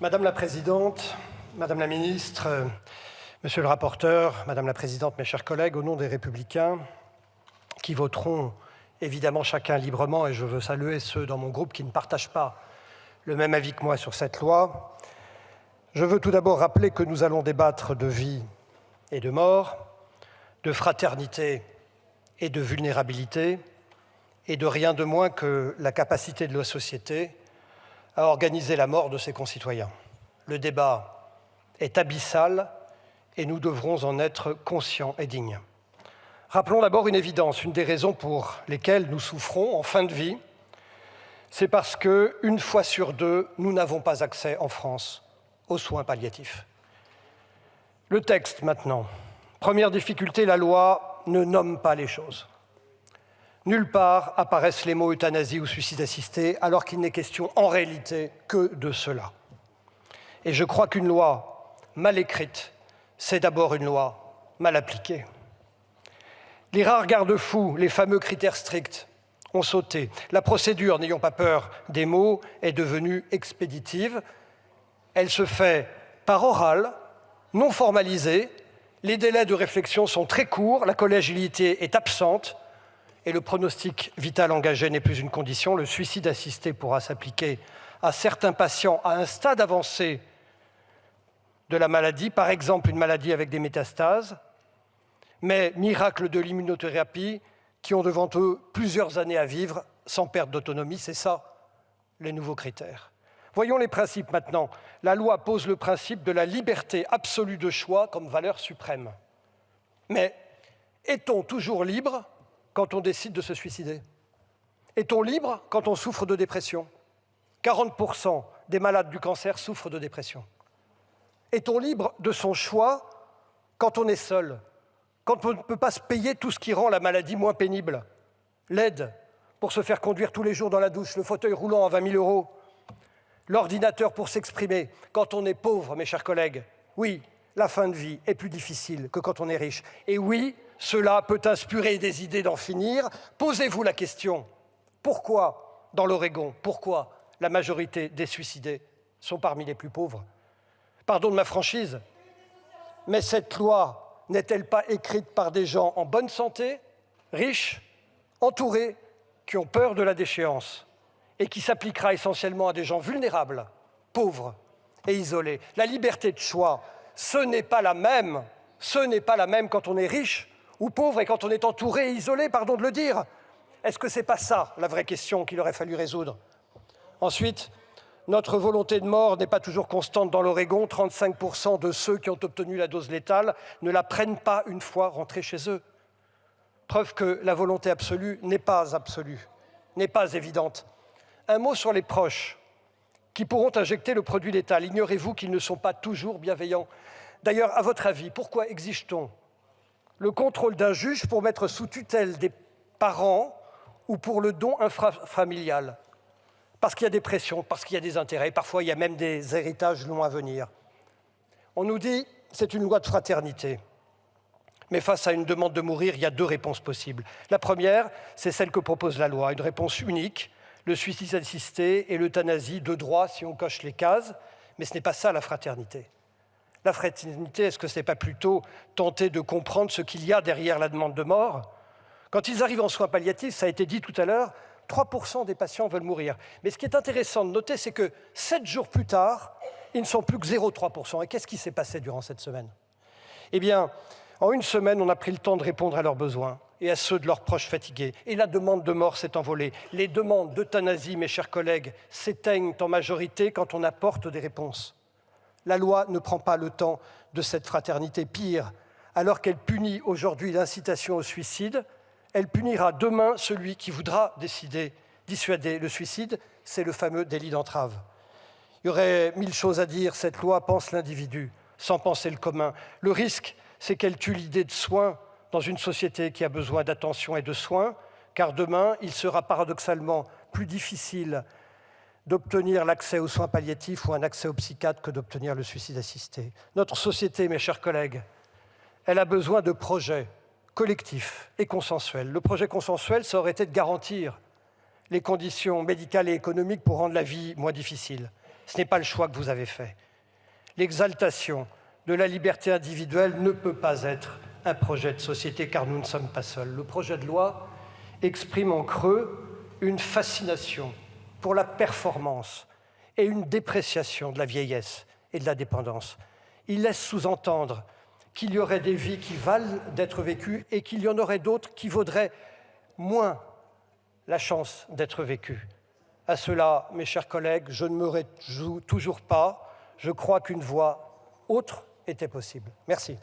Madame la Présidente, Madame la Ministre, Monsieur le rapporteur, Madame la Présidente, mes chers collègues, au nom des Républicains, qui voteront évidemment chacun librement, et je veux saluer ceux dans mon groupe qui ne partagent pas le même avis que moi sur cette loi, je veux tout d'abord rappeler que nous allons débattre de vie et de mort, de fraternité et de vulnérabilité, et de rien de moins que la capacité de la société à organiser la mort de ses concitoyens. Le débat est abyssal et nous devrons en être conscients et dignes. Rappelons d'abord une évidence, une des raisons pour lesquelles nous souffrons en fin de vie, c'est parce qu'une fois sur deux, nous n'avons pas accès en France aux soins palliatifs. Le texte maintenant. Première difficulté, la loi ne nomme pas les choses. Nulle part apparaissent les mots euthanasie ou suicide assisté, alors qu'il n'est question en réalité que de cela. Et je crois qu'une loi mal écrite, c'est d'abord une loi mal appliquée. Les rares garde-fous, les fameux critères stricts, ont sauté. La procédure, n'ayons pas peur des mots, est devenue expéditive. Elle se fait par oral, non formalisée. Les délais de réflexion sont très courts, la collégialité est absente et le pronostic vital engagé n'est plus une condition. Le suicide assisté pourra s'appliquer à certains patients à un stade avancé de la maladie, par exemple une maladie avec des métastases, mais miracle de l'immunothérapie qui ont devant eux plusieurs années à vivre sans perte d'autonomie, c'est ça les nouveaux critères. Voyons les principes maintenant. La loi pose le principe de la liberté absolue de choix comme valeur suprême. Mais est-on toujours libre quand on décide de se suicider? Est-on libre quand on souffre de dépression? 40% des malades du cancer souffrent de dépression. Est-on libre de son choix quand on est seul, quand on ne peut pas se payer tout ce qui rend la maladie moins pénible? L'aide pour se faire conduire tous les jours dans la douche, le fauteuil roulant à 20 000 €, l'ordinateur pour s'exprimer. Quand on est pauvre, mes chers collègues, oui, la fin de vie est plus difficile que quand on est riche. Et oui, cela peut inspirer des idées d'en finir. Posez-vous la question, pourquoi, dans l'Oregon, pourquoi la majorité des suicidés sont parmi les plus pauvres? Pardon de ma franchise, mais cette loi n'est-elle pas écrite par des gens en bonne santé, riches, entourés, qui ont peur de la déchéance et qui s'appliquera essentiellement à des gens vulnérables, pauvres et isolés? La liberté de choix, ce n'est pas la même quand on est riche ou pauvre et quand on est entouré et isolé, pardon de le dire. Est-ce que ce n'est pas ça la vraie question qu'il aurait fallu résoudre? Ensuite, notre volonté de mort n'est pas toujours constante dans l'Oregon. 35% de ceux qui ont obtenu la dose létale ne la prennent pas une fois rentrés chez eux. Preuve que la volonté absolue, n'est pas évidente. Un mot sur les proches qui pourront injecter le produit létal. Ignorez-vous qu'ils ne sont pas toujours bienveillants? D'ailleurs, à votre avis, pourquoi exige-t-on le contrôle d'un juge pour mettre sous tutelle des parents ou pour le don infrafamilial? Parce qu'il y a des pressions, parce qu'il y a des intérêts, parfois il y a même des héritages longs à venir. On nous dit que c'est une loi de fraternité. Mais face à une demande de mourir, il y a deux réponses possibles. La première, c'est celle que propose la loi, une réponse unique, le suicide assisté et l'euthanasie de droit si on coche les cases, mais ce n'est pas ça la fraternité. La fraternité, est-ce que ce n'est pas plutôt tenter de comprendre ce qu'il y a derrière la demande de mort? Quand ils arrivent en soins palliatifs, ça a été dit tout à l'heure, 3% des patients veulent mourir. Mais ce qui est intéressant de noter, c'est que 7 jours plus tard, ils ne sont plus que 0,3%. Et qu'est-ce qui s'est passé durant cette semaine? Eh bien, en une semaine, on a pris le temps de répondre à leurs besoins et à ceux de leurs proches fatigués. Et la demande de mort s'est envolée. Les demandes d'euthanasie, mes chers collègues, s'éteignent en majorité quand on apporte des réponses. La loi ne prend pas le temps de cette fraternité. Pire, alors qu'elle punit aujourd'hui l'incitation au suicide, elle punira demain celui qui voudra dissuader le suicide, c'est le fameux délit d'entrave. Il y aurait 1000 choses à dire, cette loi pense l'individu, sans penser le commun. Le risque, c'est qu'elle tue l'idée de soin dans une société qui a besoin d'attention et de soins, car demain, il sera paradoxalement plus difficile d'obtenir l'accès aux soins palliatifs ou un accès au psychiatre que d'obtenir le suicide assisté. Notre société, mes chers collègues, elle a besoin de projets collectif et consensuel. Le projet consensuel, ça aurait été de garantir les conditions médicales et économiques pour rendre la vie moins difficile. Ce n'est pas le choix que vous avez fait. L'exaltation de la liberté individuelle ne peut pas être un projet de société, car nous ne sommes pas seuls. Le projet de loi exprime en creux une fascination pour la performance et une dépréciation de la vieillesse et de la dépendance. Il laisse sous-entendre qu'il y aurait des vies qui valent d'être vécues et qu'il y en aurait d'autres qui vaudraient moins la chance d'être vécues. À cela, mes chers collègues, je ne me réjouis toujours pas. Je crois qu'une voie autre était possible. Merci.